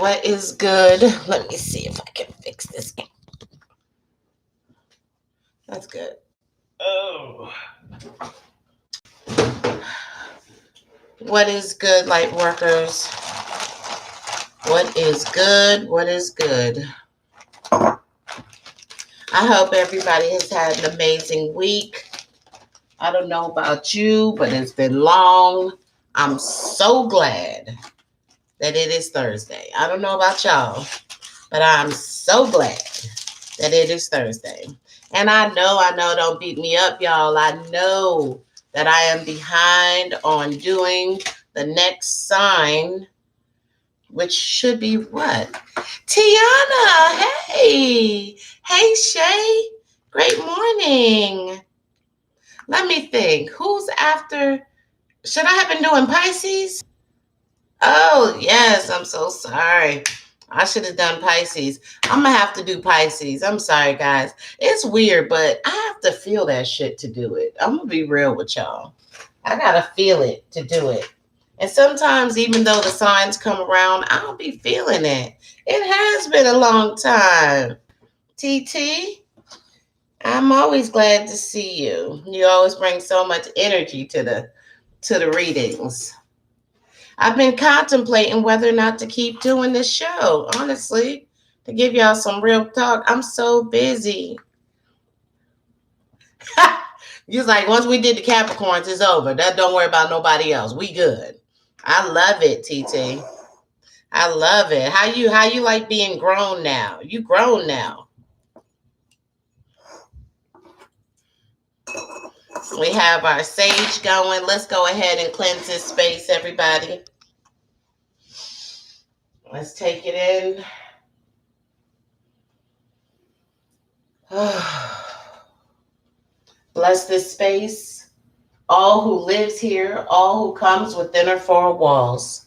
What is good? Let me see if I can fix this. That's good. Oh. What is good, light workers? What is good? What is good? I hope everybody has had an amazing week. I don't know about you, but it's been long. I'm so glad that it is Thursday. I don't know about y'all, but I'm so glad that it is Thursday. And I know, don't beat me up, y'all. I know that I am behind on doing the next sign, which should be what? Tiana, hey. Hey, Shay. Great morning. Let me think. Who's after? Should I have been doing Pisces? Oh, yes. I'm so sorry. I should have done Pisces. I'm going to have to do Pisces. I'm sorry, guys. It's weird, but I have to feel that shit to do it. I'm going to be real with y'all. I got to feel it to do it. And sometimes, even though the signs come around, I don't be feeling it. It has been a long time. TT, I'm always glad to see you. You always bring so much energy to the readings. I've been contemplating whether or not to keep doing this show, honestly, to give y'all some real talk. I'm so busy. Just like once we did the Capricorns, it's over. That don't worry about nobody else. We good. I love it, TT. I love it. How you like being grown now? You grown now. We have our sage going. Let's go ahead and cleanse this space, everybody. Let's take it in. Bless this space. All who lives here, all who comes within our four walls.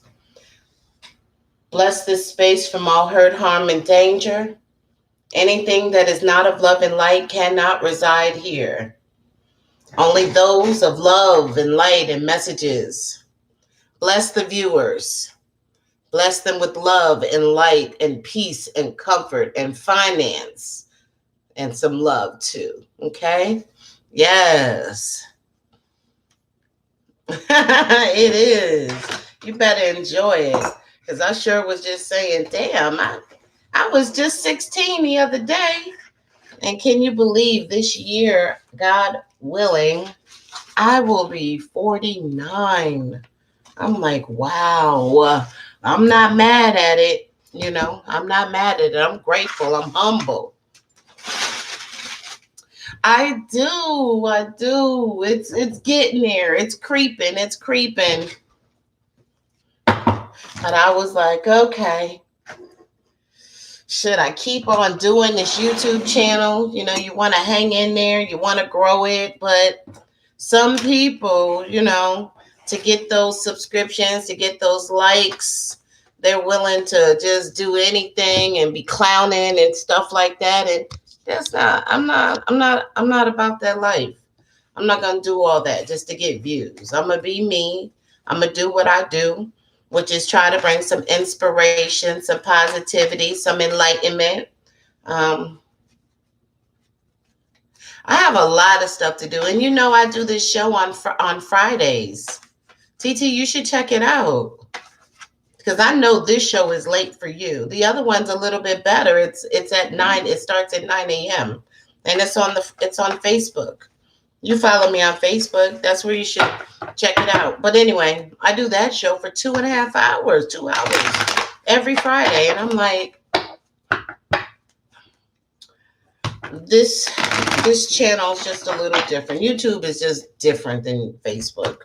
Bless this space from all hurt, harm, and danger. Anything that is not of love and light cannot reside here. Only those of love and light and messages. Bless the viewers. Bless them with love and light and peace and comfort and finance and some love too. Okay? Yes. It is. You better enjoy it. Because I sure was just saying, damn, I was just 16 the other day. And can you believe this year, God willing, I will be 49. I'm like, wow. I'm not mad at it. You know, I'm not mad at it. I'm grateful. I'm humble. I do. It's getting there. It's creeping. But I was like, okay, should I keep on doing this YouTube channel? You know, you want to hang in there, you want to grow it, but some people, you know, to get those subscriptions, to get those likes, they're willing to just do anything and be clowning and stuff like that. And that's not, I'm not about that life. I'm not going to do all that just to get views. I'm going to be me. I'm going to do what I do, which is try to bring some inspiration, some positivity, some enlightenment. I have a lot of stuff to do. And you know, I do this show on Fridays. TT, you should check it out. Because I know this show is late for you. The other one's a little bit better. It's at 9. It starts at 9 a.m. And it's on Facebook. You follow me on Facebook. That's where you should check it out. But anyway, I do that show for 2.5 hours, 2 hours every Friday. And I'm like, this channel is just a little different. YouTube is just different than Facebook.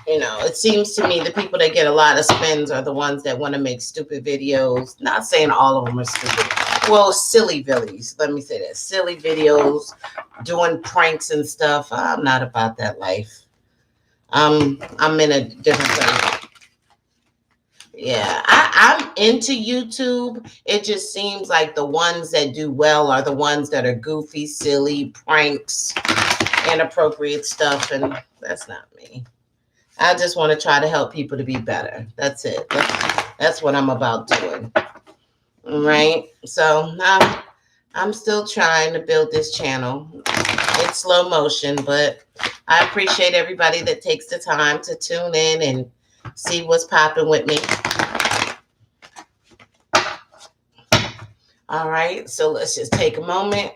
You know, it seems to me the people that get a lot of spins are the ones that want to make stupid videos. Not saying all of them are stupid. Well, silly videos. Let me say that. Silly videos, doing pranks and stuff. I'm not about that life. I'm in a different place. Yeah, I'm into YouTube. It just seems like the ones that do well are the ones that are goofy, silly, pranks, inappropriate stuff, and that's not me. I just want to try to help people to be better. That's it. That's what I'm about doing. All right. So I'm still trying to build this channel. It's slow motion, but I appreciate everybody that takes the time to tune in and see what's popping with me. All right. So let's just take a moment.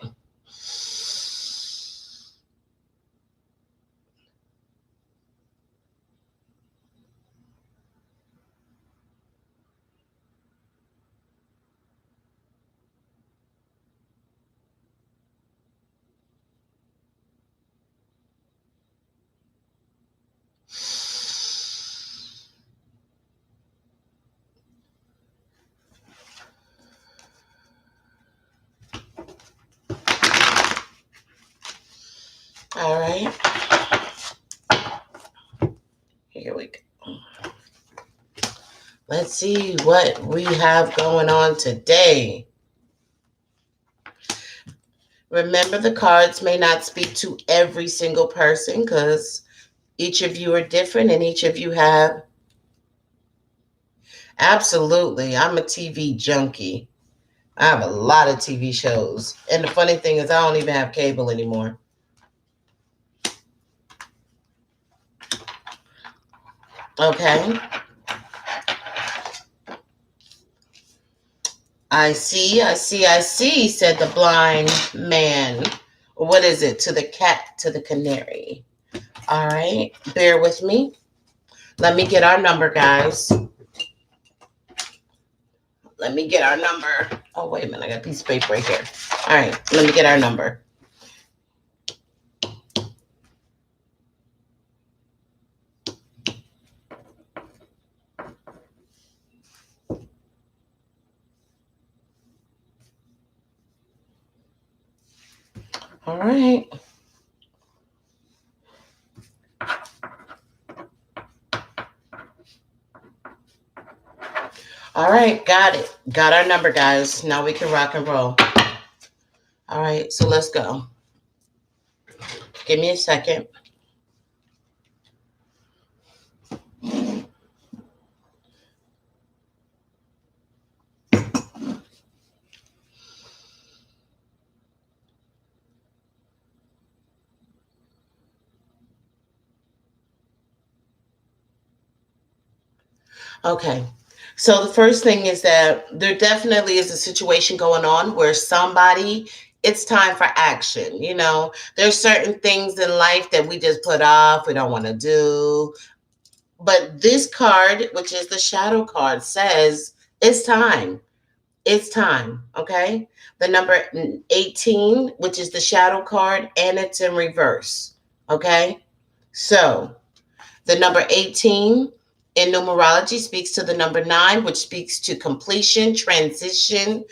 All right. Here we go. Let's see what we have going on today. Remember, the cards may not speak to every single person because each of you are different and each of you have. Absolutely. I'm a TV junkie. I have a lot of TV shows. And the funny thing is, I don't even have cable anymore. Okay. I see, said the blind man. What is it? To the cat, to the canary. All right. Bear with me. Let me get our number, guys. Let me get our number. Oh, wait a minute. I got a piece of paper right here. All right. Let me get our number. All right. All right. Got it. Got our number, guys. Now we can rock and roll. All right. So let's go. Give me a second. Okay. So the first thing is that there definitely is a situation going on where somebody, it's time for action. You know, there's certain things in life that we just put off, we don't want to do. But this card, which is the shadow card, says it's time. It's time. Okay. The number 18, which is the shadow card, and it's in reverse. Okay. So the number 18 in numerology speaks to the number 9, which speaks to completion, transition,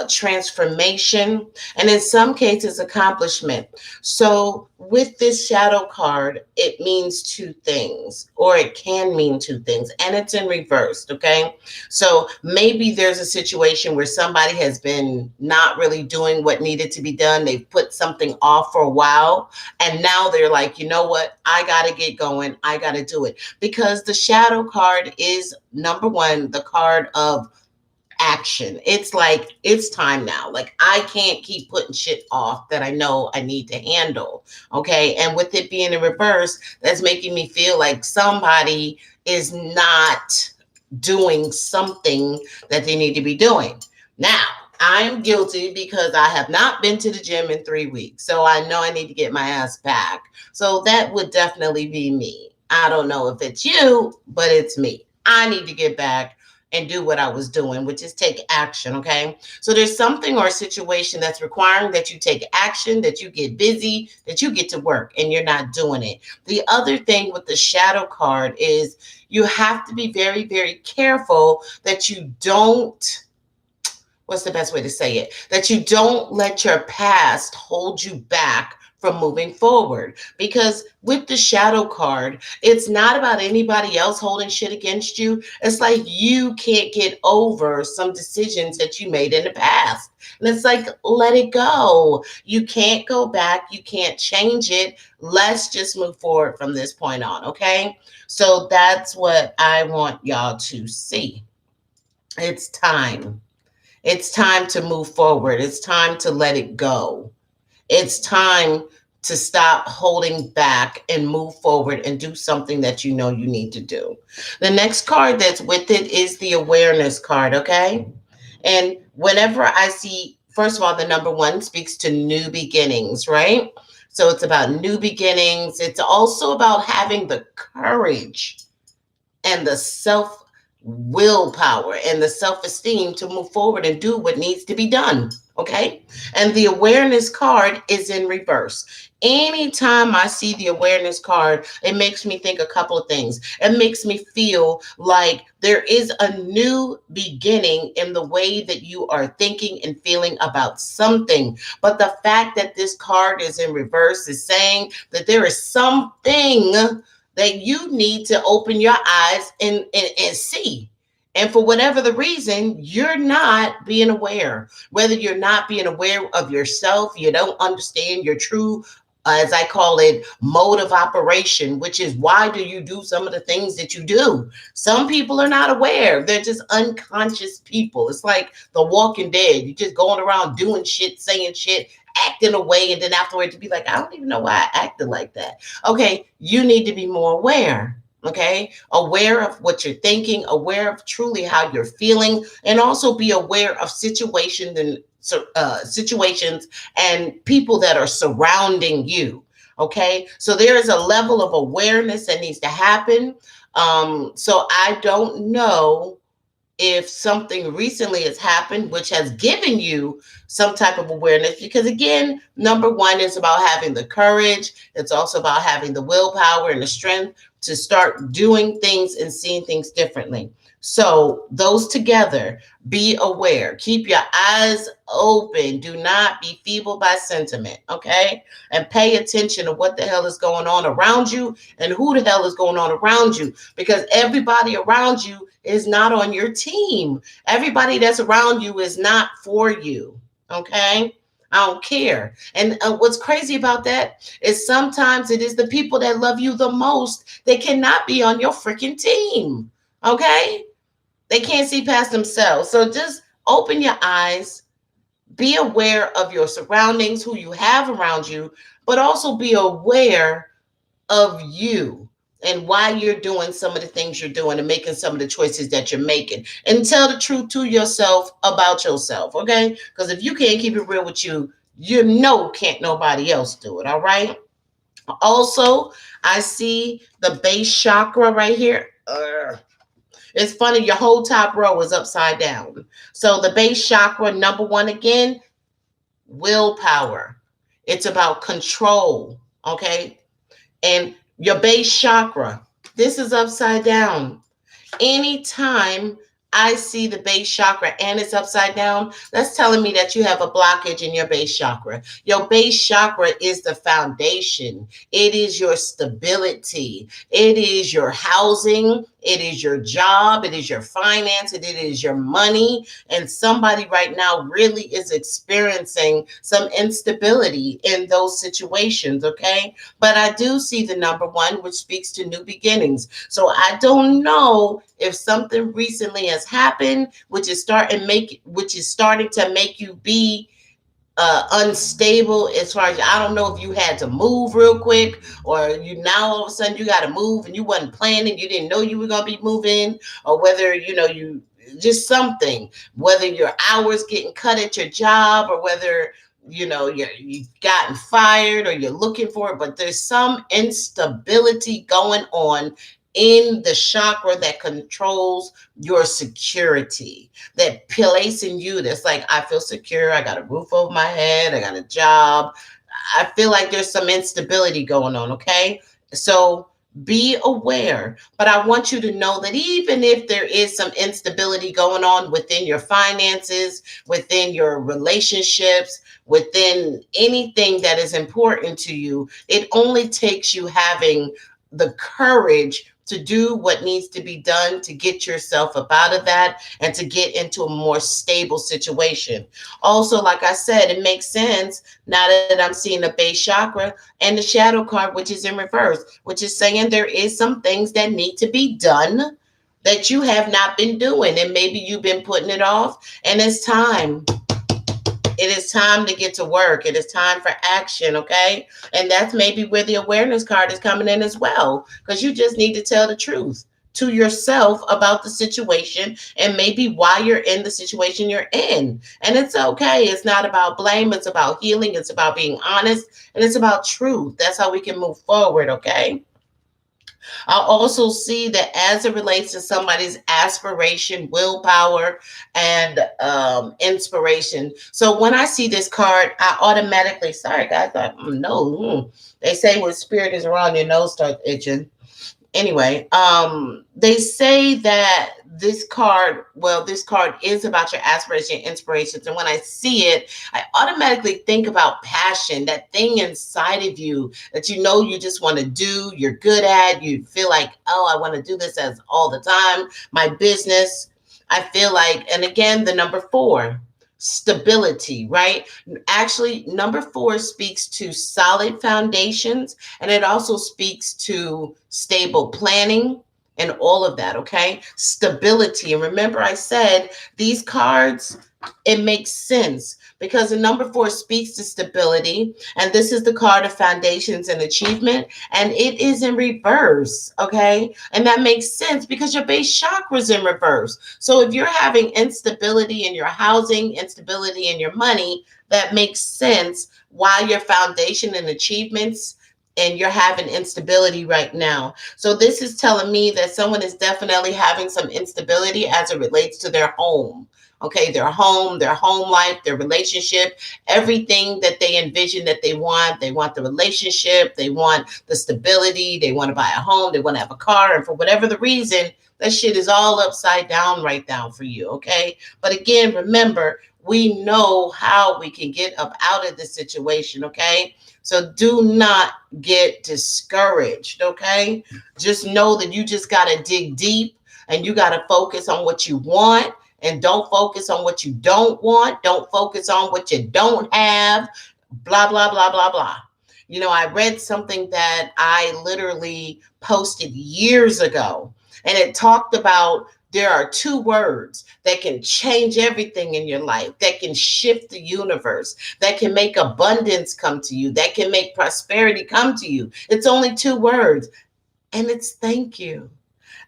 transformation, and in some cases, accomplishment. So, with this shadow card, it means two things, or it can mean two things, and it's in reverse. Okay. So, maybe there's a situation where somebody has been not really doing what needed to be done. They've put something off for a while, and now they're like, you know what? I got to get going. I got to do it. Because the shadow card is number one, the card of action. It's like, it's time now. Like, I can't keep putting shit off that I know I need to handle. Okay. And with it being in reverse, that's making me feel like somebody is not doing something that they need to be doing. Now, I'm guilty because I have not been to the gym in 3 weeks. So I know I need to get my ass back. So that would definitely be me. I don't know if it's you, but it's me. I need to get back and do what I was doing, which is take action. Okay. So there's something or a situation that's requiring that you take action, that you get busy, that you get to work, and you're not doing it. The other thing with the shadow card is you have to be very, very careful that you don't, what's the best way to say it? That you don't let your past hold you back from moving forward. Because with the shadow card, it's not about anybody else holding shit against you. It's like you can't get over some decisions that you made in the past. And it's like, let it go. You can't go back. You can't change it. Let's just move forward from this point on. Okay. So that's what I want y'all to see. It's time. It's time to move forward. It's time to let it go. It's time to stop holding back and move forward and do something that you know you need to do. The next card that's with it is the awareness card, okay? And whenever I see, first of all, the number one speaks to new beginnings, right? So it's about new beginnings. It's also about having the courage and the self willpower and the self esteem to move forward and do what needs to be done. Okay. And the awareness card is in reverse. Anytime I see the awareness card, it makes me think a couple of things. It makes me feel like there is a new beginning in the way that you are thinking and feeling about something. But the fact that this card is in reverse is saying that there is something that you need to open your eyes and see. And for whatever the reason, you're not being aware. Whether you're not being aware of yourself, you don't understand your true, as I call it, mode of operation, which is why do you do some of the things that you do? Some people are not aware. They're just unconscious people. It's like The Walking Dead. You're just going around doing shit, saying shit, acting away, and then afterwards to be like, I don't even know why I acted like that. Okay, you need to be more aware. Okay, aware of what you're thinking, aware of truly how you're feeling, and also be aware of situations and people that are surrounding you. Okay, so there is a level of awareness that needs to happen. So I don't know if something recently has happened which has given you some type of awareness, because again, number one is about having the courage. It's also about having the willpower and the strength to start doing things and seeing things differently. So those together, be aware, keep your eyes open, do not be feeble by sentiment, okay? And pay attention to what the hell is going on around you and who the hell is going on around you, because everybody around you is not on your team. Everybody that's around you is not for you. Okay. I don't care. And what's crazy about that is sometimes it is the people that love you the most. They cannot be on your freaking team. Okay. They can't see past themselves. So just open your eyes, be aware of your surroundings, who you have around you, but also be aware of you and why you're doing some of the things you're doing and making some of the choices that you're making, and tell the truth to yourself about yourself. Okay, because if you can't keep it real with you, you know can't nobody else do it. All right. Also, I see the base chakra right here. It's funny, your whole top row is upside down. So the base chakra, number one, again, willpower. It's about control. Okay. And your base chakra, this is upside down. Anytime I see the base chakra and it's upside down, that's telling me that you have a blockage in your base chakra. Your base chakra is the foundation. It is your stability. It is your housing. It is your job. It is your finance. It is your money. And somebody right now really is experiencing some instability in those situations. Okay. But I do see the number one, which speaks to new beginnings. So I don't know if something recently has happened, which is starting to make you be unstable, as far as, I don't know if you had to move real quick, or you now all of a sudden you got to move and you wasn't planning, you didn't know you were going to be moving, or whether you just something, whether your hours getting cut at your job, or whether you've gotten fired or you're looking for it, but there's some instability going on in the chakra that controls your security, that place in you that's like, I feel secure, I got a roof over my head, I got a job. I feel like there's some instability going on. Okay, so be aware. But I want you to know that even if there is some instability going on within your finances, within your relationships, within anything that is important to you. It only takes you having the courage to do what needs to be done to get yourself up out of that and to get into a more stable situation. Also, like I said, it makes sense now that I'm seeing the base chakra and the shadow card, which is in reverse, which is saying there is some things that need to be done that you have not been doing, and maybe you've been putting it off, and it's time. It is time to get to work. It is time for action, okay? And that's maybe where the awareness card is coming in as well, because you just need to tell the truth to yourself about the situation and maybe why you're in the situation you're in. And it's okay. It's not about blame, it's about healing, it's about being honest, and it's about truth. That's how we can move forward, okay? I also see that as it relates to somebody's aspiration, willpower, and inspiration. So when I see this card, I automatically, sorry guys, they say when spirit is around, your nose starts itching. Anyway, they say that this card is about your aspiration and inspirations. And when I see it, I automatically think about passion, that thing inside of you that you know you just want to do, you're good at, you feel like, oh, I want to do this as all the time, my business. I feel like, and again, the number 4, stability, right? Actually, number 4 speaks to solid foundations, and it also speaks to stable planning and all of that, okay? Stability. And remember, I said these cards, it makes sense because the number 4 speaks to stability, and this is the card of foundations and achievement, and it is in reverse, okay? And that makes sense because your base chakra is in reverse. So if you're having instability in your housing, instability in your money, that makes sense why your foundation and achievements and you're having instability right now. So this is telling me that someone is definitely having some instability as it relates to their home. Okay, their home life, their relationship, everything that they envision that they want. They want the relationship, they want the stability, they want to buy a home, they want to have a car, and for whatever the reason, that shit is all upside down right now for you, okay? But again, remember, we know how we can get up out of this situation, okay? So do not get discouraged, okay? Just know that you just got to dig deep and you got to focus on what you want and don't focus on what you don't want. Don't focus on what you don't have, blah, blah, blah, blah, blah. You know, I read something that I literally posted years ago, and it talked about there are 2 words that can change everything in your life, that can shift the universe, that can make abundance come to you, that can make prosperity come to you. It's only 2 words, and it's thank you.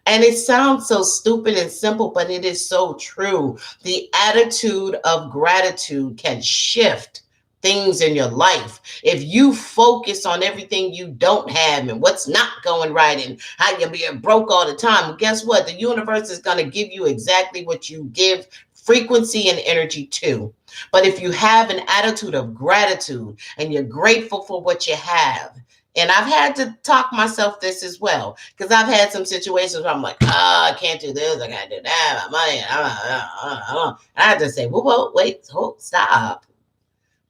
And it sounds so stupid and simple, but it is so true. The attitude of gratitude can shift things in your life. If you focus on everything you don't have and what's not going right and how you're being broke all the time, well, guess what? The universe is going to give you exactly what you give frequency and energy to. But if you have an attitude of gratitude and you're grateful for what you have, and I've had to talk myself this as well, because I've had some situations where I'm like, I can't do this, I can't do that, my money. And I had to say, whoa, wait, hold, stop.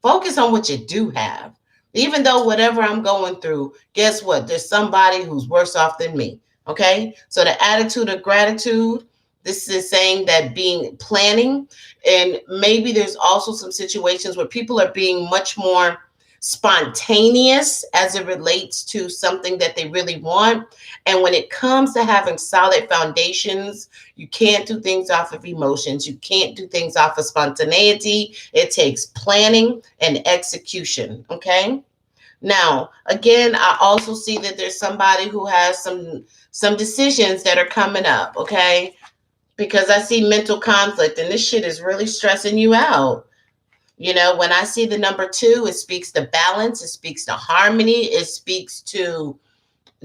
Focus on what you do have. Even though whatever I'm going through, guess what? There's somebody who's worse off than me. Okay. So the attitude of gratitude, this is saying that being planning, and maybe there's also some situations where people are being much more spontaneous as it relates to something that they really want. And when it comes to having solid foundations, you can't do things off of emotions. You can't do things off of spontaneity. It takes planning and execution. Okay. Now, again, I also see that there's somebody who has some decisions that are coming up. Okay. Because I see mental conflict, and this shit is really stressing you out. You know, when I see the number 2, it speaks to balance, it speaks to harmony, it speaks to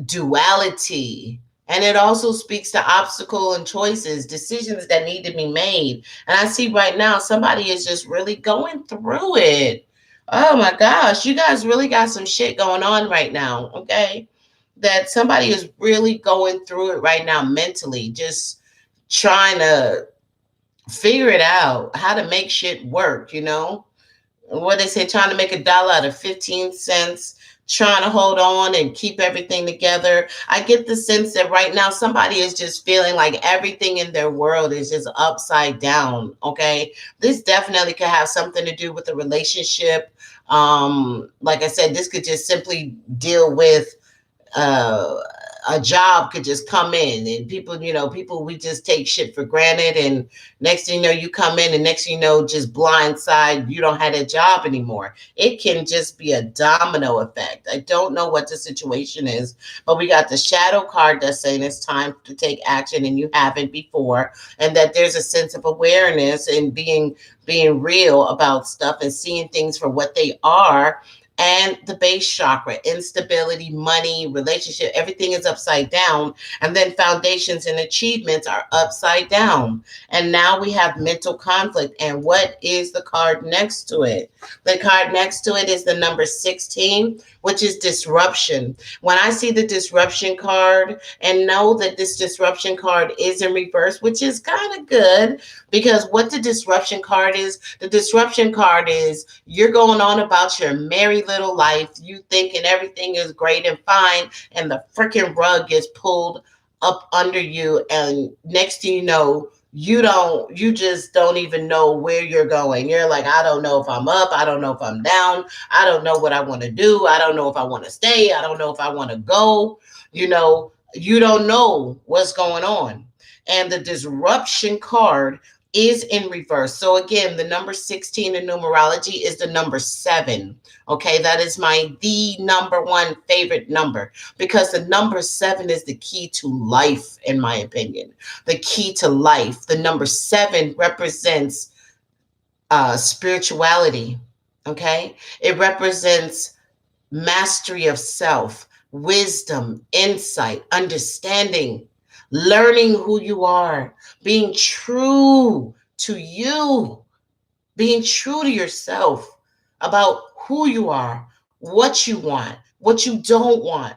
duality, and it also speaks to obstacle and choices, decisions that need to be made. And I see right now somebody is just really going through it. Oh my gosh, you guys really got some shit going on right now, okay? That somebody is really going through it right now mentally, just trying to figure it out, how to make shit work, you know? what they say, trying to make $1 out of 15 cents, trying to hold on and keep everything together. I get the sense that right now somebody is just feeling like everything in their world is just upside down. Okay. This definitely could have something to do with a relationship. Like I said, this could just simply deal with uh, a job could just come in, and people, we just take shit for granted. And next thing you know, you come in, and next thing you know, just blindside, you don't have a job anymore. It can just be a domino effect. I don't know what the situation is, but we got the shadow card that's saying it's time to take action and you haven't before, and that there's a sense of awareness and being real about stuff and seeing things for what they are. And the base chakra, instability, money, relationship, everything is upside down. And then foundations and achievements are upside down. And now we have mental conflict. And what is the card next to it? The card next to it is the number 16, which is disruption. When I see the disruption card and know that this disruption card is in reverse, which is kind of good, because what the disruption card is, the disruption card is you're going on about your merry little life, you thinking everything is great and fine, and the freaking rug gets pulled up under you, and next thing you know, you just don't even know where you're going. You're like, I don't know if I'm up, I don't know if I'm down, I don't know what I want to do, I don't know if I want to stay, I don't know if I want to go. You don't know what's going on. And the disruption card is in reverse. So again, the number 16 in numerology is the number 7. Okay, that is the number one favorite number, because the number 7 is the key to life, in my opinion. The key to life. The number 7 represents spirituality. Okay, it represents mastery of self, wisdom, insight, understanding, learning who you are, being true to you, being true to yourself about who you are, what you want, what you don't want.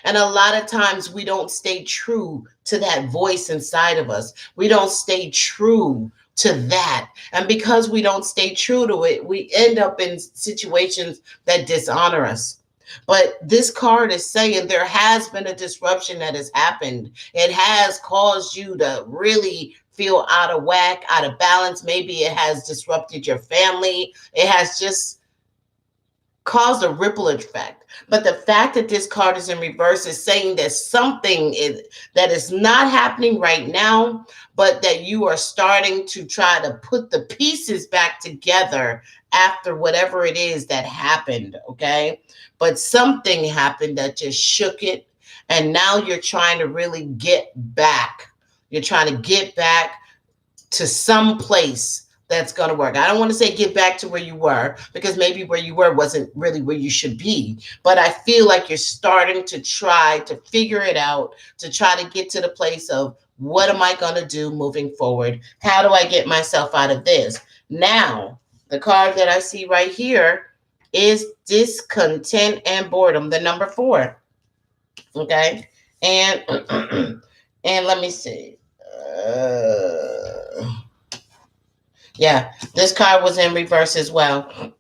And a lot of times we don't stay true to that voice inside of us. We don't stay true to that. And because we don't stay true to it, we end up in situations that dishonor us. But this card is saying there has been a disruption that has happened. It has caused you to really feel out of whack, out of balance. Maybe it has disrupted your family. It has just caused a ripple effect. But the fact that this card is in reverse is saying that something that is not happening right now, but that you are starting to try to put the pieces back together after whatever it is that happened. Okay. But something happened that just shook it. And now you're trying to really get back. You're trying to get back to some place that's going to work. I don't want to say get back to where you were, because maybe where you were wasn't really where you should be. But I feel like you're starting to try to figure it out, to try to get to the place of, what am I going to do moving forward? How do I get myself out of this? Now, the card that I see right here is discontent and boredom, the number 4. Okay. And and let me see. Yeah, this card was in reverse as well.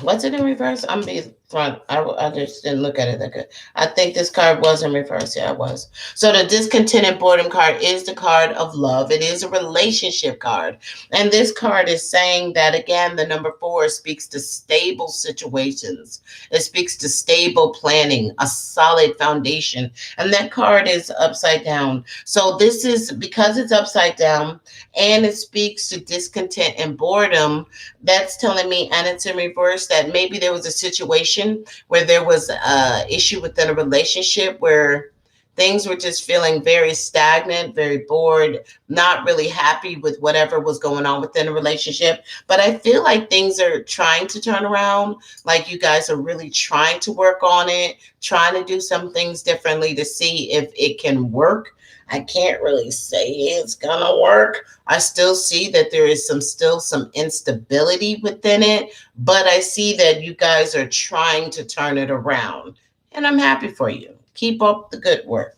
Was it in reverse? I'm being front. I just didn't look at it that good. I think this card was in reverse. Yeah, it was. So the discontented boredom card is the card of love. It is a relationship card. And this card is saying that, again, the number 4 speaks to stable situations. It speaks to stable planning, a solid foundation. And that card is upside down. So this is, because it's upside down and it speaks to discontent and boredom, that's telling me, and it's in reverse, that maybe there was a situation where there was a issue within a relationship where things were just feeling very stagnant, very bored, not really happy with whatever was going on within a relationship. But I feel like things are trying to turn around. Like you guys are really trying to work on it, trying to do some things differently to see if it can work. I can't really say it's gonna work. I still see that there is still some instability within it, but I see that you guys are trying to turn it around, and I'm happy for you. Keep up the good work.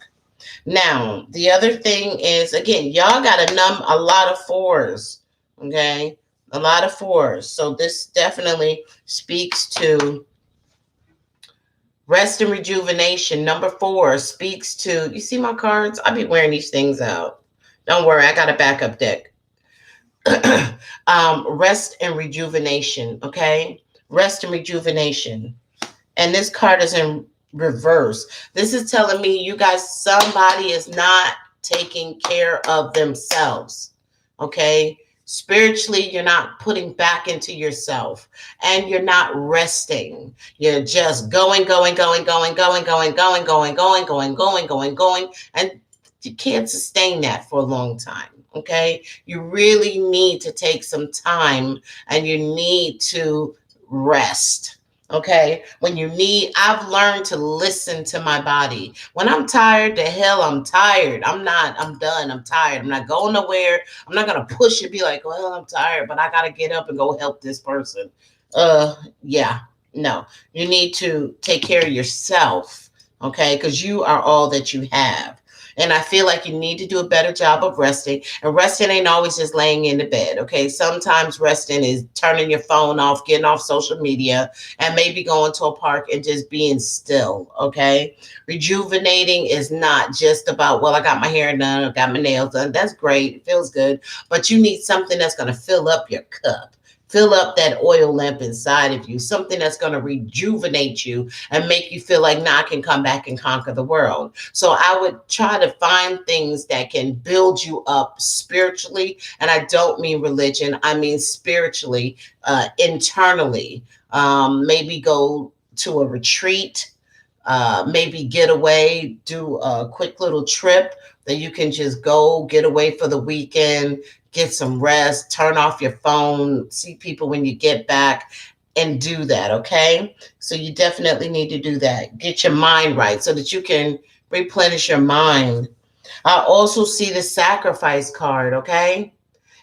Now, the other thing is, again, y'all got a lot of 4s. Okay, A lot of fours. So this definitely speaks to rest and rejuvenation. Number 4 speaks to, you see my cards? I'll be wearing these things out. Don't worry, I got a backup deck. Rest and rejuvenation, okay? Rest and rejuvenation. And this card is in reverse. This is telling me, you guys, somebody is not taking care of themselves, okay? Spiritually, you're not putting back into yourself, and you're not resting. You're just going, and you can't sustain that for a long time. Okay, you really need to take some time, and you need to rest. Okay, when you need, I've learned to listen to my body. When I'm tired, the hell, I'm tired. I'm done. I'm tired. I'm not going nowhere. I'm not gonna push it, be like, well, I'm tired, but I gotta get up and go help this person. Yeah, no. You need to take care of yourself, okay? Because you are all that you have. And I feel like you need to do a better job of resting. And resting ain't always just laying in the bed, okay? Sometimes resting is turning your phone off, getting off social media, and maybe going to a park and just being still, okay? Rejuvenating is not just about, well, I got my hair done, I got my nails done. That's great. It feels good. But you need something that's going to fill up your cup. Fill up that oil lamp inside of you, something that's going to rejuvenate you and make you feel like, now I can come back and conquer the world. So I would try to find things that can build you up spiritually. And I don't mean religion, I mean spiritually, internally. Maybe go to a retreat, maybe get away, do a quick little trip that you can just go get away for the weekend, get some rest, turn off your phone, see people when you get back, and do that, okay? So you definitely need to do that. Get your mind right so that you can replenish your mind. I also see the sacrifice card, okay?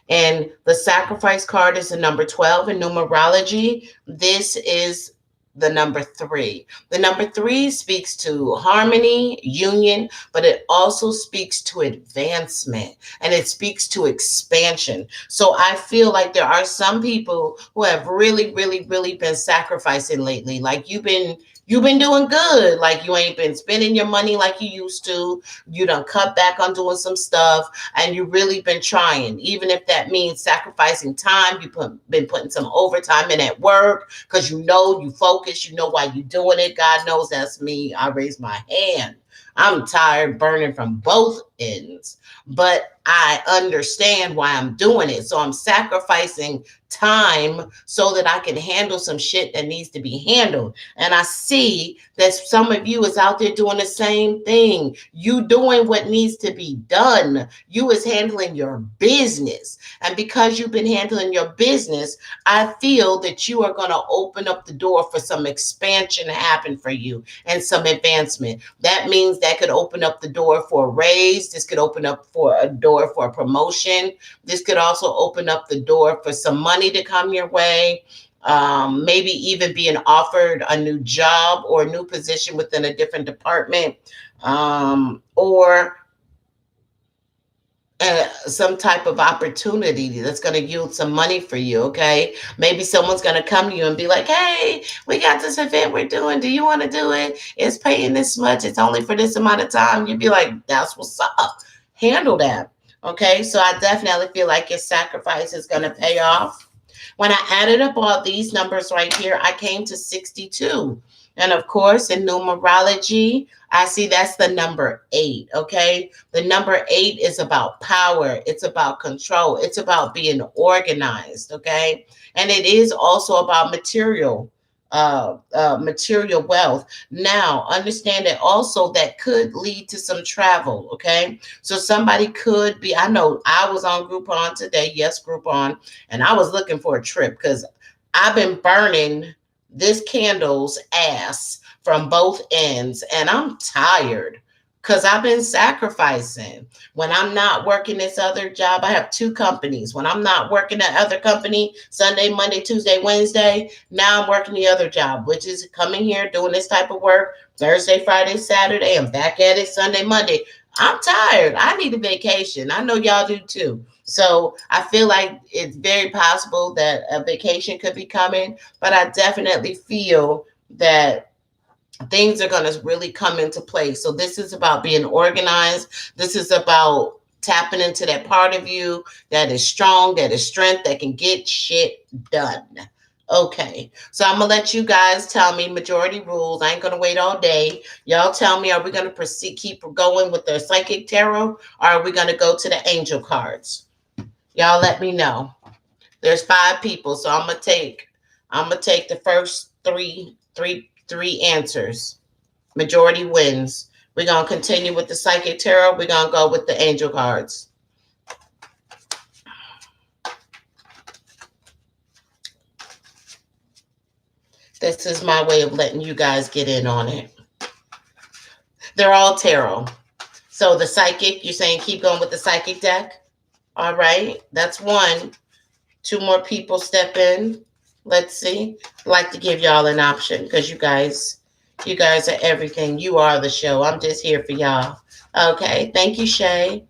And the sacrifice card is the number 12 in numerology. This is the number 3. The number 3 speaks to harmony, union, but it also speaks to advancement, and it speaks to expansion. So I feel like there are some people who have really, really, really been sacrificing lately. Like you've been doing good. Like you ain't been spending your money like you used to. You done cut back on doing some stuff, and you really been trying, even if that means sacrificing time. Been putting some overtime in at work because you focus, you know why you doing it. God knows that's me. I raise my hand. I'm tired, burning from both ends, but I understand why I'm doing it. So I'm sacrificing time so that I can handle some shit that needs to be handled. And I see that some of you is out there doing the same thing. You doing what needs to be done. You is handling your business. And because you've been handling your business, I feel that you are going to open up the door for some expansion to happen for you and some advancement. That means that could open up the door for a raise. This could open up for a door for a promotion. This could also open up the door for some money to come your way. Maybe even being offered a new job or a new position within a different department, or some type of opportunity that's going to yield some money for you. Okay, maybe someone's going to come to you and be like, hey, we got this event we're doing, do you want to do it? It's paying this much, it's only for this amount of time. You'd be like, that's what's up, handle that. Okay, so I definitely feel like your sacrifice is going to pay off. When I added up all these numbers right here, I came to 62. And of course, in numerology, I see that's the number 8. Okay. The number 8 is about power. It's about control. It's about being organized. Okay. And it is also about material wealth. Now, understand that also that could lead to some travel. Okay. So somebody could be, I know I was on Groupon today. Yes, Groupon. And I was looking for a trip because I've been burning this candle's ass from both ends, and I'm tired because I've been sacrificing. When I'm not working this other job, I have 2 companies. When I'm not working that other company, Sunday, Monday, Tuesday, Wednesday, now I'm working the other job, which is coming here, doing this type of work, Thursday, Friday, Saturday. I'm back at it Sunday, Monday. I'm tired. I need a vacation. I know y'all do too. So I feel like it's very possible that a vacation could be coming, but I definitely feel that things are going to really come into place. So this is about being organized. This is about tapping into that part of you that is strong, that is strength, that can get shit done. Okay, so I'm gonna let you guys tell me majority rules. I ain't gonna wait all day. Y'all tell me, are we gonna proceed, keep going with the psychic tarot, or are we gonna go to the angel cards? Y'all let me know. There's 5 people, so I'm gonna take the first three answers. Majority wins. We're gonna continue with the psychic tarot. We're gonna go with the angel cards. This is my way of letting you guys get in on it. They're all tarot. So the psychic, you're saying keep going with the psychic deck? All right, that's one. 2 more people step in. Let's see. I'd like to give y'all an option because you guys are everything. You are the show. I'm just here for y'all. Okay, thank you, Shay.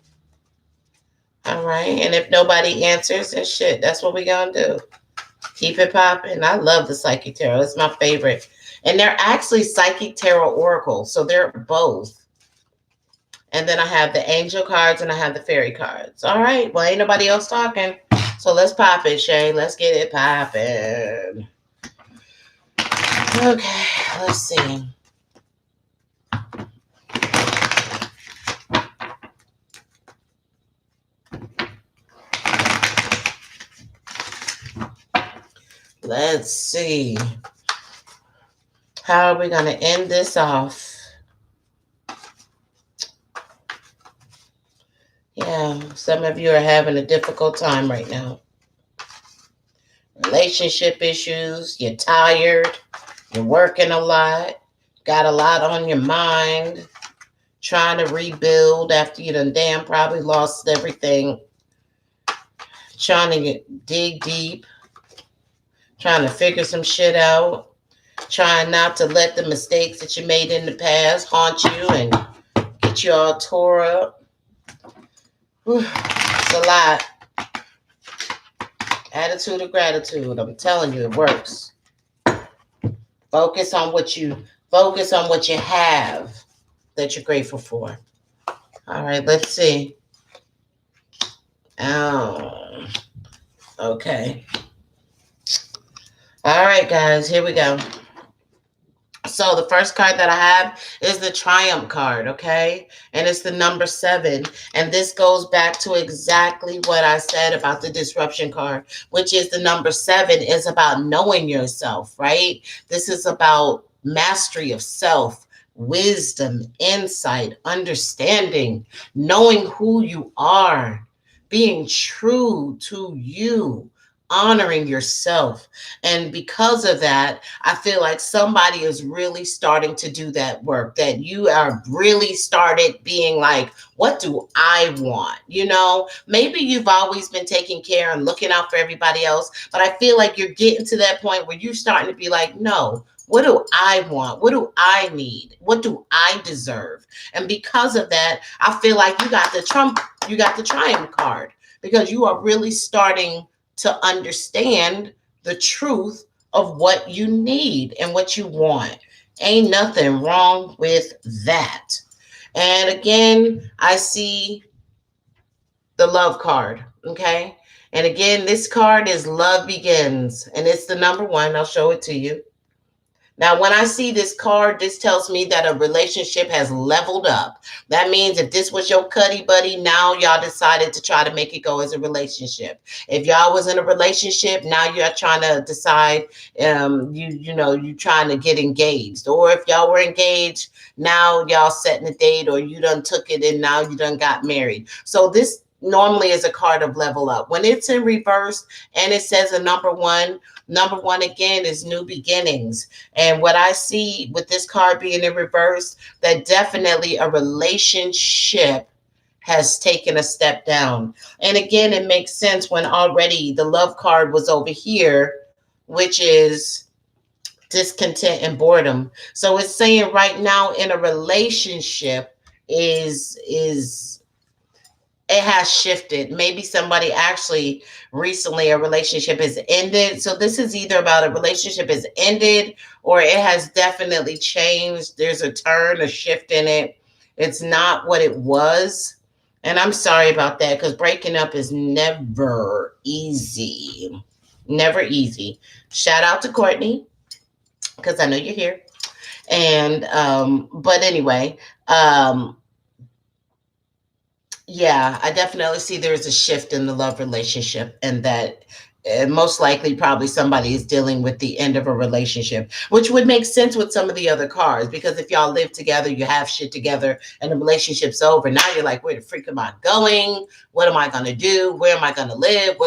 All right, and if nobody answers, then shit, that's what we gonna do. Keep it popping. I love the psychic tarot. It's my favorite. And they're actually psychic tarot oracles, so they're both. And then I have the angel cards and I have the fairy cards. All right. Well, ain't nobody else talking. So let's pop it, Shay. Let's get it popping. Okay. Let's see. Let's see. How are we going to end this off? Yeah, some of you are having a difficult time right now. Relationship issues, you're tired, you're working a lot, got a lot on your mind, trying to rebuild after you done damn probably lost everything, trying to dig deep, trying to figure some shit out, trying not to let the mistakes that you made in the past haunt you and get you all tore up. Whew, it's a lot. Attitude of gratitude. I'm telling you, it works. Focus on what you have that you're grateful for. All right, let's see. Oh, okay. All right, guys, here we go. So the first card that I have is the Triumph card, okay? And it's the number 7. And this goes back to exactly what I said about the disruption card, which is the number 7 is about knowing yourself, right? This is about mastery of self, wisdom, insight, understanding, knowing who you are, being true to you, honoring yourself. And because of that, I feel like somebody is really starting to do that work, that you are really started being like, what do I want? You know, maybe you've always been taking care and looking out for everybody else, but I feel like you're getting to that point where you're starting to be like, no, what do I want? What do I need? What do I deserve? And because of that, I feel like you got the Triumph card, because you are really starting to understand the truth of what you need and what you want. Ain't nothing wrong with that. And again, I see the love card, okay? And again, this card is Love Begins, and it's the number 1. I'll show it to you. Now, when I see this card, this tells me that a relationship has leveled up. That means if this was your cuddy buddy, now y'all decided to try to make it go as a relationship. If y'all was in a relationship, now you're trying to decide, you trying to get engaged. Or if y'all were engaged, now y'all setting a date, or you done took it and now you done got married. So this normally is a card of level up. When it's in reverse and it says a number 1, number 1 again is new beginnings. And what I see with this card being in reverse, that definitely a relationship has taken a step down. And again, it makes sense when already the love card was over here, which is discontent and boredom. So it's saying right now in a relationship, is it has shifted. Maybe somebody actually recently a relationship has ended. So this is either about a relationship has ended or it has definitely changed. There's a turn, a shift in it. It's not what it was. And I'm sorry about that because breaking up is never easy. Never easy. Shout out to Courtney because I know you're here. And but anyway, yeah, I definitely see there's a shift in the love relationship, and that most likely probably somebody is dealing with the end of a relationship, which would make sense with some of the other cards because if y'all live together, you have shit together, and the relationship's over. Now you're like, where the freak am I going? What am I going to do? Where am I going to live?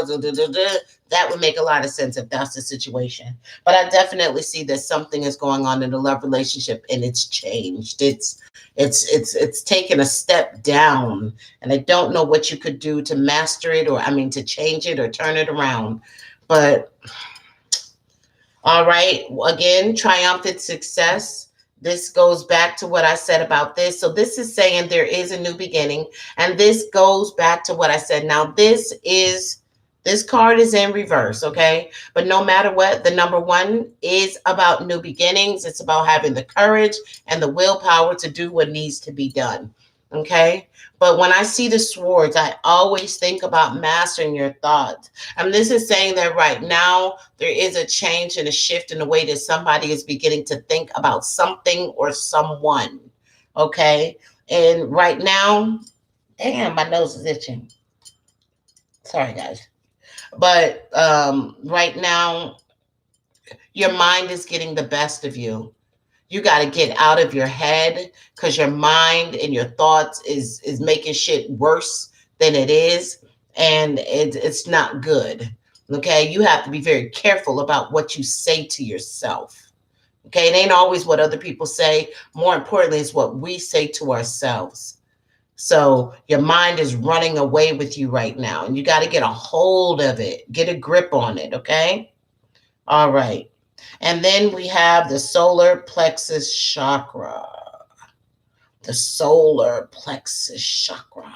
That would make a lot of sense if that's the situation. But I definitely see that something is going on in the love relationship, and it's changed. It's taken a step down, and I don't know what you could do to master it, or I mean to change it or turn it around. But all right, again, triumphant success. This goes back to what I said about this. So this is saying there is a new beginning, and this goes back to what I said. Now this card is in reverse, okay? But no matter what, the number one is about new beginnings. It's about having the courage and the willpower to do what needs to be done, okay? But when I see the swords, I always think about mastering your thoughts. And this is saying that right now, there is a change and a shift in the way that somebody is beginning to think about something or someone, okay? And right now, damn, my nose is itching. Sorry, guys. But right now, your mind is getting the best of you. You got to get out of your head because your mind and your thoughts is making shit worse than it is, and it's not good. Okay, you have to be very careful about what you say to yourself. Okay, it ain't always what other people say. More importantly, it's what we say to ourselves. So your mind is running away with you right now, and you got to get a hold of it, get a grip on it. Okay, all right. And then we have the solar plexus chakra. The solar plexus chakra.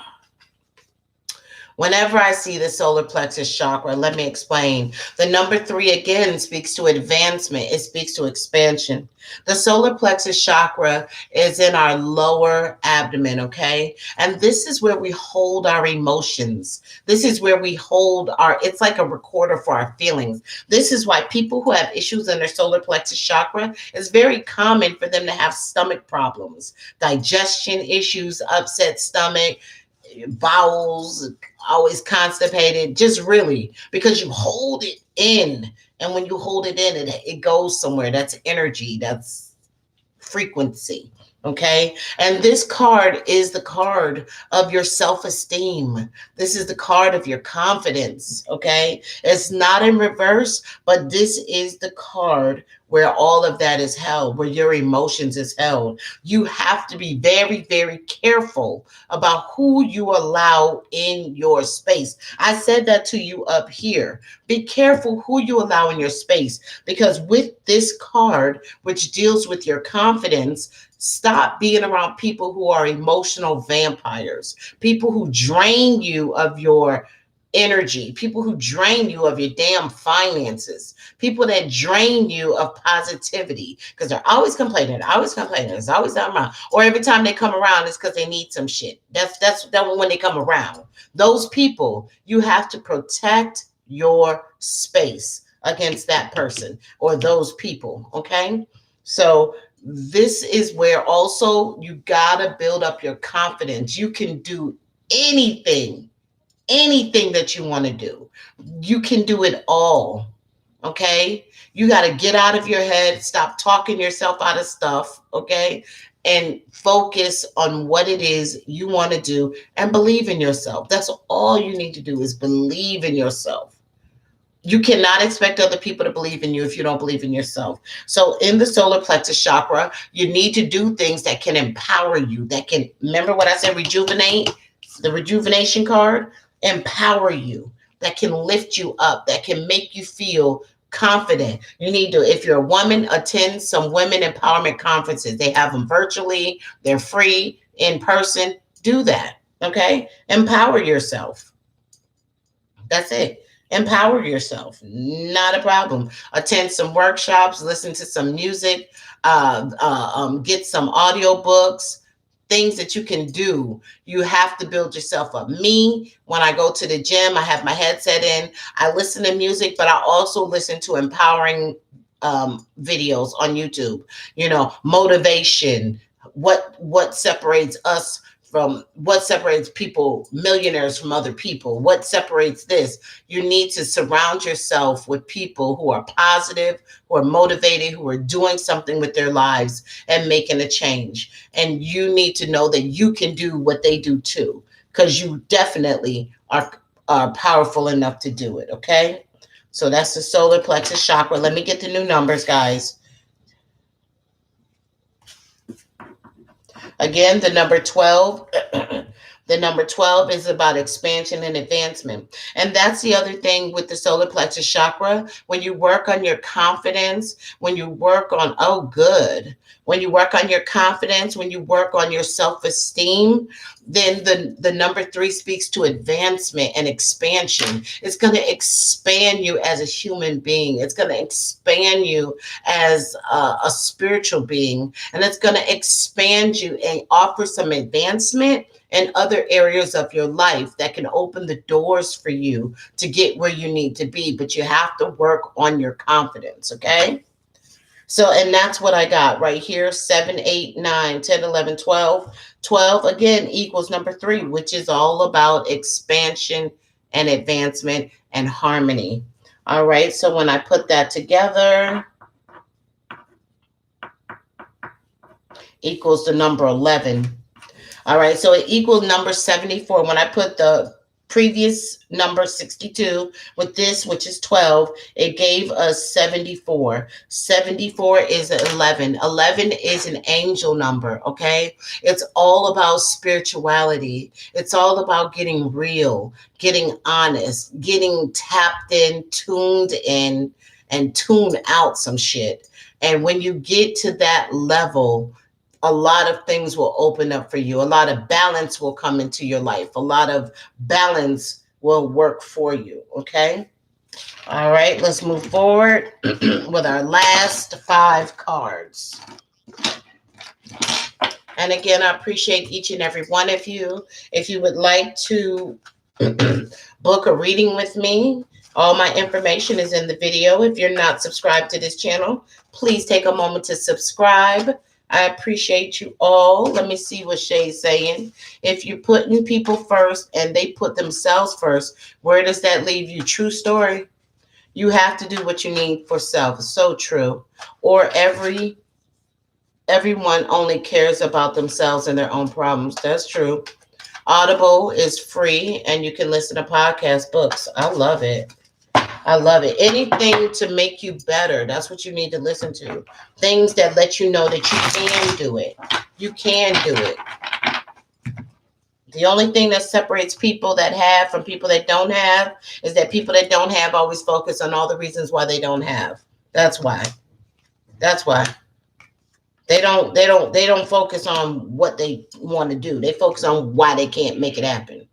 Whenever I see the solar plexus chakra, let me explain. The number 3 again speaks to advancement. It speaks to expansion. The solar plexus chakra is in our lower abdomen, okay? And this is where we hold our emotions. This is where we hold it's like a recorder for our feelings. This is why people who have issues in their solar plexus chakra, it's very common for them to have stomach problems, digestion issues, upset stomach, bowels, always constipated, just really because you hold it in. And when you hold it in, it goes somewhere. That's energy, that's frequency. Okay. And this card is the card of your self-esteem. This is the card of your confidence. Okay. It's not in reverse, but this is the card where all of that is held, where your emotions is held. You have to be very, very careful about who you allow in your space. I said that to you up here. Be careful who you allow in your space, because with this card, which deals with your confidence, stop being around people who are emotional vampires, people who drain you of your energy, people who drain you of your damn finances, people that drain you of positivity, because they're always complaining, it's always down around, or every time they come around, it's because they need some shit. That's that when they come around. Those people, you have to protect your space against that person or those people. Okay, so this is where also you gotta build up your confidence. You can do anything that you want to do. You can do it all. Okay, you got to get out of your head, stop talking yourself out of stuff. Okay, and focus on what it is you want to do and believe in yourself. That's all you need to do, is believe in yourself. You cannot expect other people to believe in you if you don't believe in yourself. So in the solar plexus chakra, you need to do things that can empower you, that can, remember what I said, rejuvenate, the rejuvenation card, empower you, that can lift you up, that can make you feel confident. You need to, if you're a woman, attend some women empowerment conferences. They have them virtually, they're free. in person, do that. Okay? Empower yourself. That's it. Empower yourself. Not a problem. Attend some workshops, listen to some music, get some audiobooks, things that you can do. You have to build yourself up. Me, when I go to the gym, I have my headset in, I listen to music, but I also listen to empowering videos on YouTube, motivation, what separates us from what separates people, millionaires from other people, what separates this. You need to surround yourself with people who are positive, who are motivated, who are doing something with their lives and making a change. And you need to know that you can do what they do too, because you definitely are powerful enough to do it. Okay. So that's the solar plexus chakra. Let me get the new numbers, guys. Again, the number 12. The number 12 is about expansion and advancement. And that's the other thing with the solar plexus chakra. When you work on your confidence, when you work on, oh, good. When you work on your confidence, when you work on your self-esteem, then the number 3 speaks to advancement and expansion. It's going to expand you as a human being. It's going to expand you as a spiritual being. And it's going to expand you and offer some advancement in other areas of your life that can open the doors for you to get where you need to be. But you have to work on your confidence, okay? So, and that's what I got right here. 7, 8, 9, 10, 11, 12. 12 again equals number 3, which is all about expansion and advancement and harmony. All right. So when I put that together, equals the number 11. All right. So it equals number 74. When I put the previous number 62 with this, which is 12, it gave us 74. 74 is 11. 11 is an angel number. Okay. It's all about spirituality. It's all about getting real, getting honest, getting tapped in, and tune out some shit. And when you get to that level, a lot of things will open up for you. A lot of balance will come into your life. A lot of balance will work for you. Okay. All right. Let's move forward with our last 5 cards. And again, I appreciate each and every one of you. If you would like to book a reading with me, all my information is in the video. If you're not subscribed to this channel, please take a moment to subscribe. I appreciate you all. Let me see what Shay's saying. If you're putting people first and they put themselves first, where does that leave you? True story. You have to do what you need for self. So true. Or everyone only cares about themselves and their own problems. That's true. Audible is free and you can listen to podcast books. I love it. I love it. Anything to make you better. That's what you need to listen to. Things that let you know that you can do it. You can do it. The only thing that separates people that have from people that don't have is that people that don't have always focus on all the reasons why they don't have. That's why. That's why. They don't focus on what they want to do. They focus on why they can't make it happen.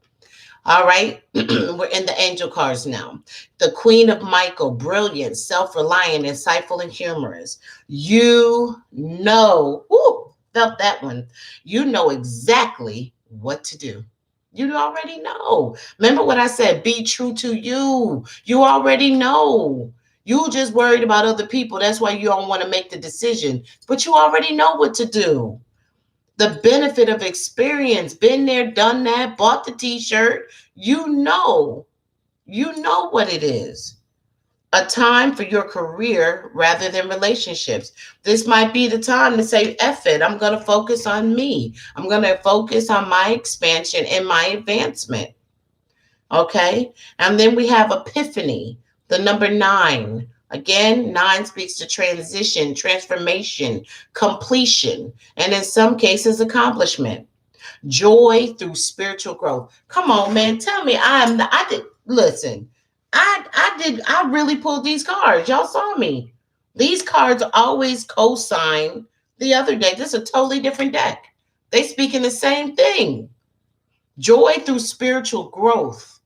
All right. We're in the angel cards now. The Queen of Michael, brilliant, self-reliant, insightful, and humorous. You know, felt that one. You know exactly what to do. You already know. Remember what I said? Be true to you. You already know. You just worried about other people. That's why you don't want to make the decision. But you already know what to do. The benefit of experience, been there, done that, bought the t-shirt. You know what it is. A time for your career rather than relationships. This might be the time to say, F it. I'm going to focus on me. I'm going to focus on my expansion and my advancement. Okay. And then we have Epiphany, the number 9. Again, 9 speaks to transition, transformation, completion, and in some cases, accomplishment. Joy through spiritual growth. Come on, man. Tell me I really pulled these cards. Y'all saw me. These cards always co-sign the other deck. This is a totally different deck. They speaking the same thing. Joy through spiritual growth.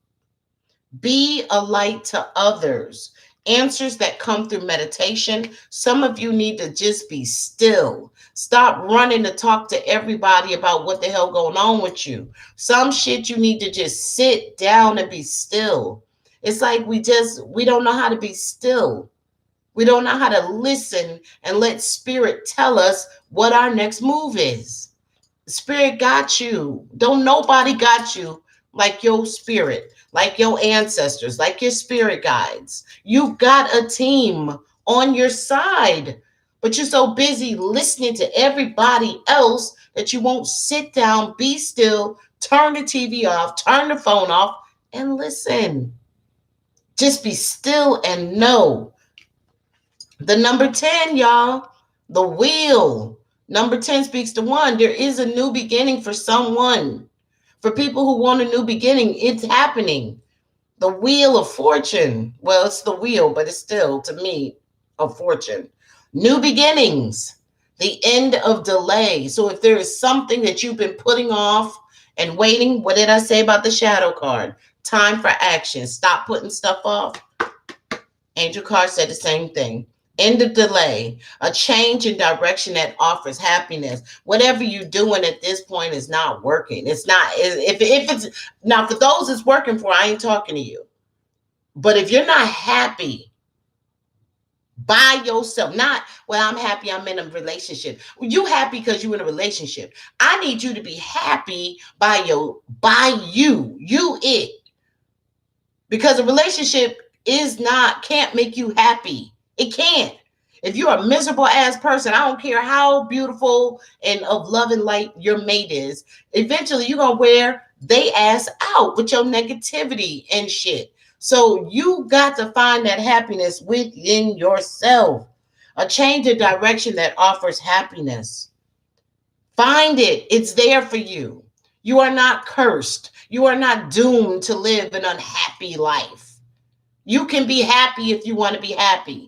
Be a light to others. Answers that come through meditation. Some of you need to just be still. Stop running to talk to everybody about what the hell going on with you. Some shit you need to just sit down and be still. It's like we don't know how to be still. We don't know how to listen and let spirit tell us what our next move is. Spirit got you. Don't nobody got you like your spirit, like your ancestors, like your spirit guides. You got a team on your side, but you're so busy listening to everybody else that you won't sit down, be still, turn the TV off, turn the phone off, and listen. Just be still and know. The number 10, y'all, the wheel. Number 10 speaks to one. There is a new beginning for someone. For people who want a new beginning, it's happening. The wheel of fortune. Well, it's the wheel, but it's still, to me, a fortune. New beginnings. The end of delay. So if there is something that you've been putting off and waiting, what did I say about the shadow card? Time for action. Stop putting stuff off. Angel card said the same thing. End of delay, a change in direction that offers happiness. Whatever you're doing at this point is not working. It's not. If it's now for those it's working for, I ain't talking to you. But if you're not happy by yourself, not well, I'm happy I'm in a relationship. You happy because you're in a relationship. I need you to be happy by you, it. Because a relationship can't make you happy. It can't. If you're a miserable ass person, I don't care how beautiful and of love and light your mate is, eventually you're going to wear they ass out with your negativity and shit. So you got to find that happiness within yourself. A change of direction that offers happiness. Find it. It's there for you. You are not cursed. You are not doomed to live an unhappy life. You can be happy if you want to be happy.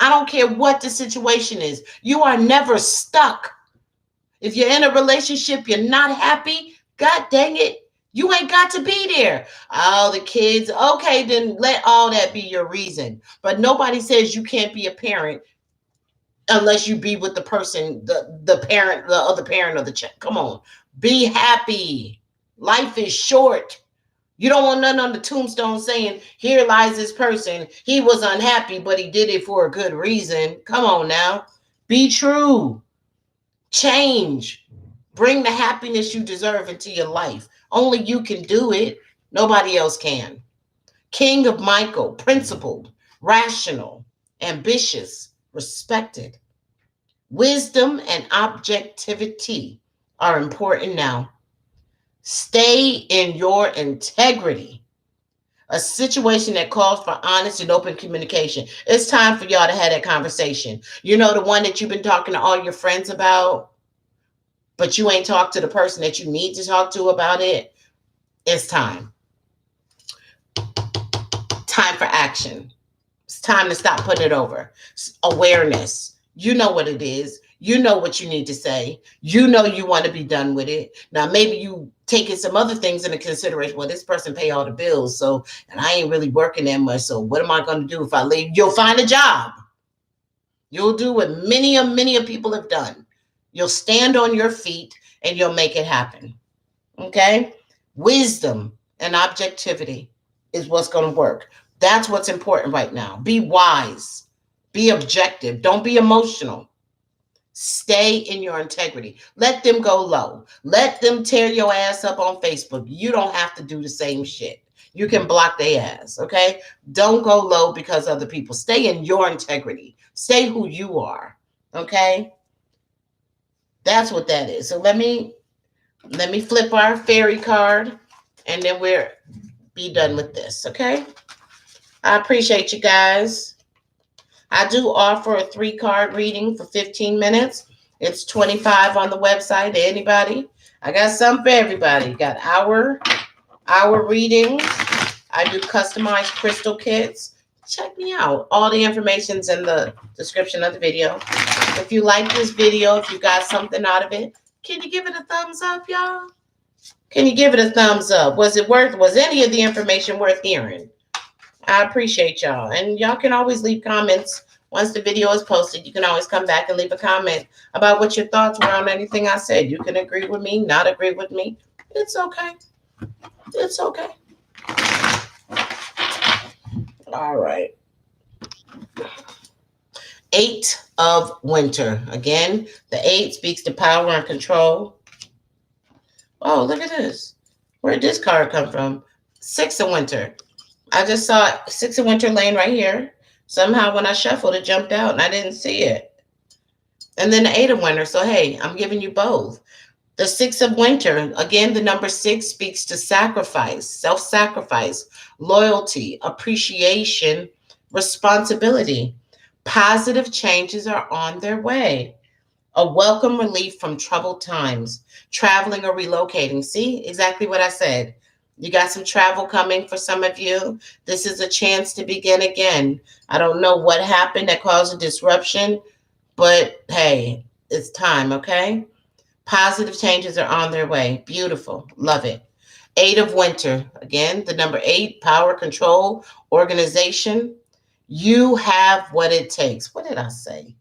I don't care what the situation is. You are never stuck. If you're in a relationship, you're not happy, God dang it, you ain't got to be there. Oh, the kids, okay, then let all that be your reason. But nobody says you can't be a parent unless you be with the person, the parent, the other parent of the child. Come on, be happy. Life is short. You don't want nothing on the tombstone saying, here lies this person. He was unhappy, but he did it for a good reason. Come on now. Be true. Change. Bring the happiness you deserve into your life. Only you can do it. Nobody else can. King of Michael, principled, rational, ambitious, respected. Wisdom and objectivity are important now. Stay in your integrity. A situation that calls for honest and open communication. It's time for y'all to have that conversation. You know, the one that you've been talking to all your friends about, but you ain't talked to the person that you need to talk to about it. It's time. Time for action. It's time to stop putting it over. Awareness. You know what it is. You know what you need to say. You know you want to be done with it. Now, maybe you taking some other things into consideration. Well, this person pay all the bills, so, and I ain't really working that much, so what am I going to do if I leave? You'll find a job. You'll do what many of people have done. You'll stand on your feet and you'll make it happen. Okay? Wisdom and objectivity is what's going to work. That's what's important right now. Be wise. Be objective. Don't be emotional. Stay in your integrity. Let them go low. Let them tear your ass up on Facebook. You don't have to do the same shit. You can block their ass, okay? Don't go low because other people. Stay in your integrity. Stay who you are, okay? That's what that is. So let me flip our fairy card, and then we'll be done with this, okay? I appreciate you guys. I do offer a 3-card reading for 15 minutes. It's $25 on the website. Anybody? I got some for everybody. Got hour readings. I do customized crystal kits. Check me out. All the information's in the description of the video. If you like this video, if you got something out of it, Can you give it a thumbs up, y'all? Can you give it a thumbs up? Was any of the information worth hearing? I appreciate y'all. And y'all can always leave comments once the video is posted. You can always come back and leave a comment about what your thoughts were on anything I said. You can agree with me, not agree with me. It's okay. It's okay. All right. 8 of Winter. Again, the 8 speaks to power and control. Oh, look at this. Where did this card come from? 6 of Winter. I just saw 6 of Winter laying right here. Somehow when I shuffled, it jumped out and I didn't see it. And then the 8 of Winter. So, hey, I'm giving you both. The 6 of Winter, again, the number 6 speaks to sacrifice, self-sacrifice, loyalty, appreciation, responsibility. Positive changes are on their way. A welcome relief from troubled times, traveling or relocating. See, exactly what I said. You got some travel coming for some of you. This is a chance to begin again. I don't know what happened that caused a disruption, but hey, it's time, okay? Positive changes are on their way. Beautiful. Love it. 8 of Winter. Again, the number 8, power, control, organization. You have what it takes. What did I say?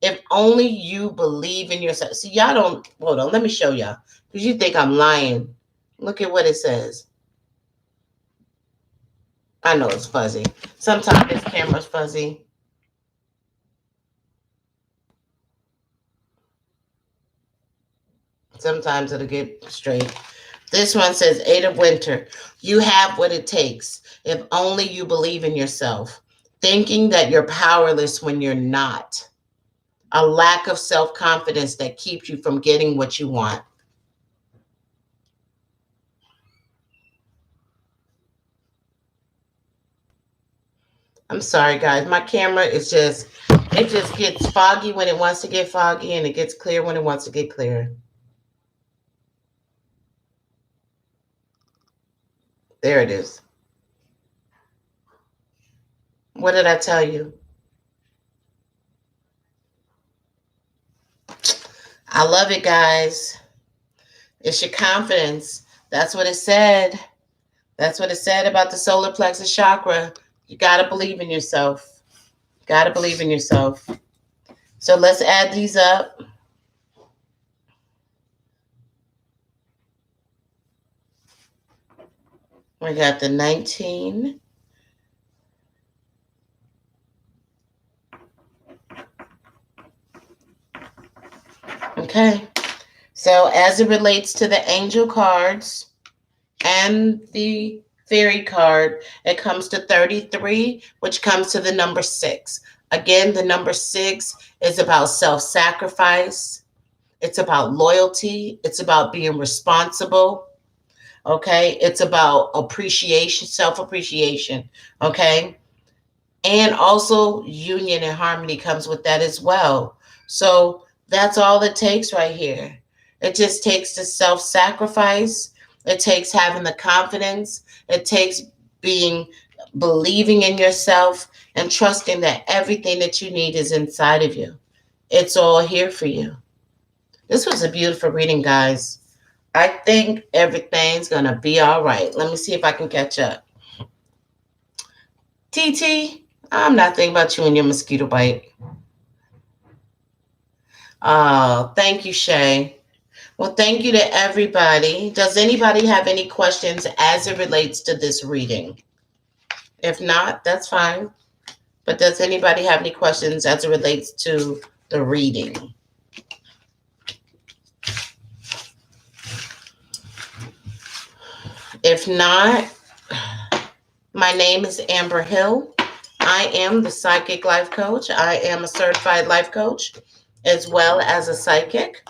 If only you believe in yourself. See, y'all don't, hold on, let me show y'all. Because you think I'm lying. Look at what it says. I know it's fuzzy. Sometimes this camera's fuzzy. Sometimes it'll get straight. This one says 8 of Winter. You have what it takes. If only you believe in yourself. Thinking that you're powerless when you're not. A lack of self-confidence that keeps you from getting what you want. I'm sorry, guys. My camera is it just gets foggy when it wants to get foggy, and it gets clear when it wants to get clear. There it is. What did I tell you? I love it, guys. It's your confidence. That's what it said. That's what it said about the solar plexus chakra. You got to believe in yourself. Got to believe in yourself. So let's add these up. We got the 19. Okay. So as it relates to the angel cards and the fairy card, it comes to 33, which comes to the number 6. Again, the number 6 is about self-sacrifice. It's about loyalty. It's about being responsible. Okay. It's about appreciation, self-appreciation. Okay. And also union and harmony comes with that as well. So that's all it takes right here. It just takes the self-sacrifice. It takes having the confidence. It takes believing in yourself and trusting that everything that you need is inside of you. It's all here for you. This was a beautiful reading, guys. I think everything's going to be all right. Let me see if I can catch up. TT, I'm not thinking about you and your mosquito bite. Oh, thank you, Shay. Well, thank you to everybody. Does anybody have any questions as it relates to this reading? If not, that's fine. But does anybody have any questions as it relates to the reading? If not, my name is Amber Hill. I am the Psychic Life Coach. I am a certified life coach as well as a psychic.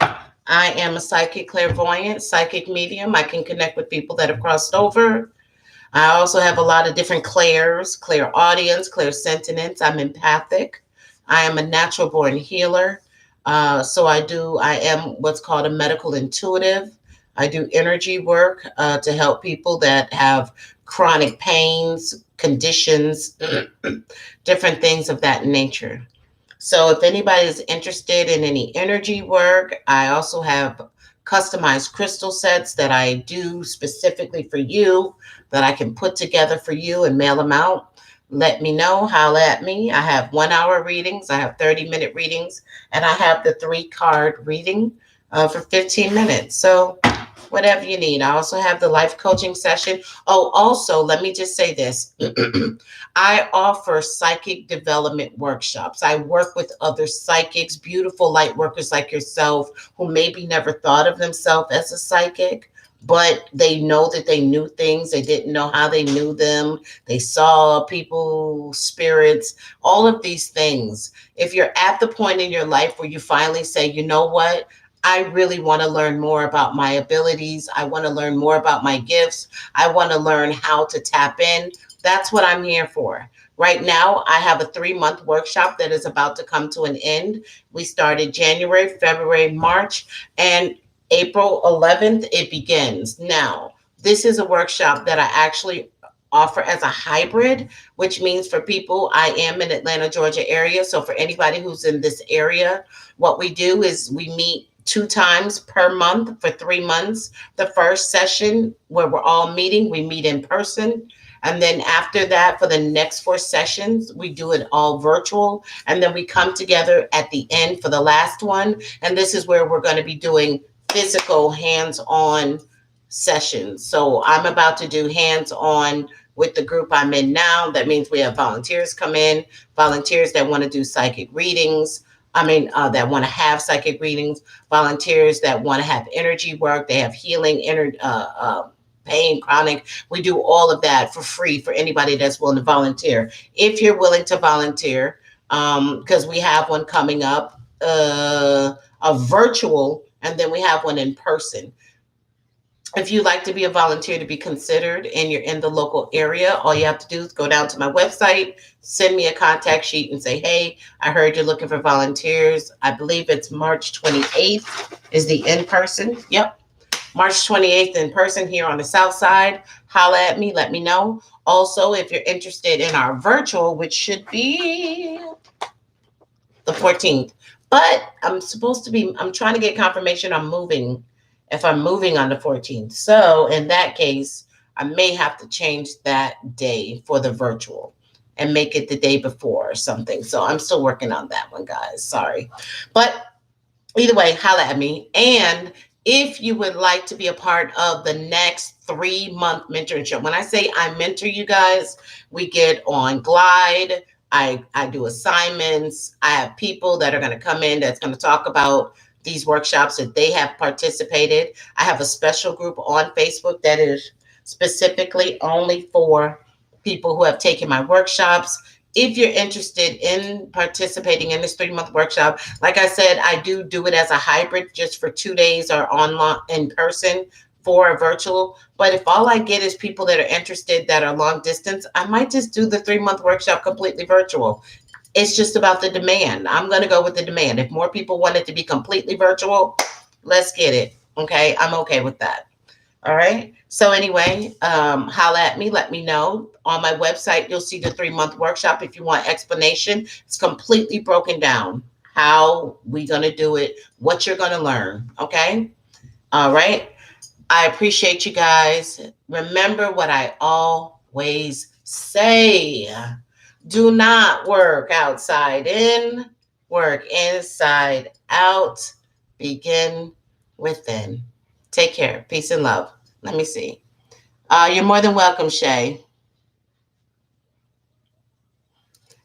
I am a psychic clairvoyant, psychic medium. I can connect with people that have crossed over. I also have a lot of different clairs, clairaudience, clairsentience. I'm empathic. I am a natural born healer. So I am what's called a medical intuitive. I do energy work to help people that have chronic pains, conditions, different things of that nature. So if anybody is interested in any energy work, I also have customized crystal sets that I do specifically for you that I can put together for you and mail them out. Let me know, holla at me. I have 1 hour readings, I have 30-minute readings, and I have the 3 card reading for 15 minutes. So whatever you need. I also have the life coaching session. Oh, also, let me just say this. I offer psychic development workshops. I work with other psychics, beautiful light workers like yourself, who maybe never thought of themselves as a psychic, but they know that they knew things. They didn't know how they knew them. They saw people, spirits, all of these things. If you're at the point in your life where you finally say, you know what? I really want to learn more about my abilities. I want to learn more about my gifts. I want to learn how to tap in. That's what I'm here for. Right now, I have a 3-month workshop that is about to come to an end. We started January, February, March, and April 11th, it begins. Now, this is a workshop that I actually offer as a hybrid, which means for people, I am in Atlanta, Georgia area. So for anybody who's in this area, what we do is we meet 2 times per month for 3 months. The first session where we're all meeting, we meet in person. And then after that, for the next 4 sessions, we do it all virtual. And then we come together at the end for the last one. And this is where we're going to be doing physical hands on sessions. So I'm about to do hands on with the group I'm in now. That means we have volunteers come in, volunteers that want to do psychic readings. That want to have psychic readings, volunteers that want to have energy work. They have healing, pain, chronic. We do all of that for free for anybody that's willing to volunteer. If you're willing to volunteer, because we have one coming up, a virtual, and then we have one in person. If you'd like to be a volunteer to be considered and you're in the local area, all you have to do is go down to my website, send me a contact sheet and say, hey, I heard you're looking for volunteers. I believe it's March 28th is the in-person. Yep. March 28th in person here on the South Side. Holla at me, let me know. Also, if you're interested in our virtual, which should be the 14th, but I'm trying to get confirmation I'm moving, if I'm moving on the 14th. So in that case, I may have to change that day for the virtual and make it the day before or something. So I'm still working on that one, guys. Sorry. But either way, holla at me. And if you would like to be a part of the next 3-month mentorship, when I say I mentor you guys, we get on Glide. I do assignments. I have people that are going to come in that's going to talk about these workshops that they have participated. I have a special group on Facebook that is specifically only for people who have taken my workshops. If you're interested in participating in this 3-month workshop, like I said, I do it as a hybrid just for 2 days or online in person for a virtual. But if all I get is people that are interested that are long distance, I might just do the 3-month workshop completely virtual. It's just about the demand. I'm going to go with the demand. If more people want it to be completely virtual, let's get it. Okay. I'm okay with that. All right. So anyway, holla at me. Let me know. On my website, you'll see the 3-month workshop. If you want explanation, it's completely broken down. How we going to do it, what you're going to learn. Okay. All right. I appreciate you guys. Remember what I always say. Do not work outside in, work inside out. Begin within. Take care. Peace and love. Let me see. You're more than welcome, Shay.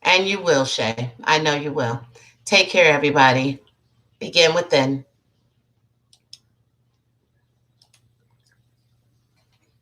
And you will, Shay. I know you will. Take care, everybody. Begin within.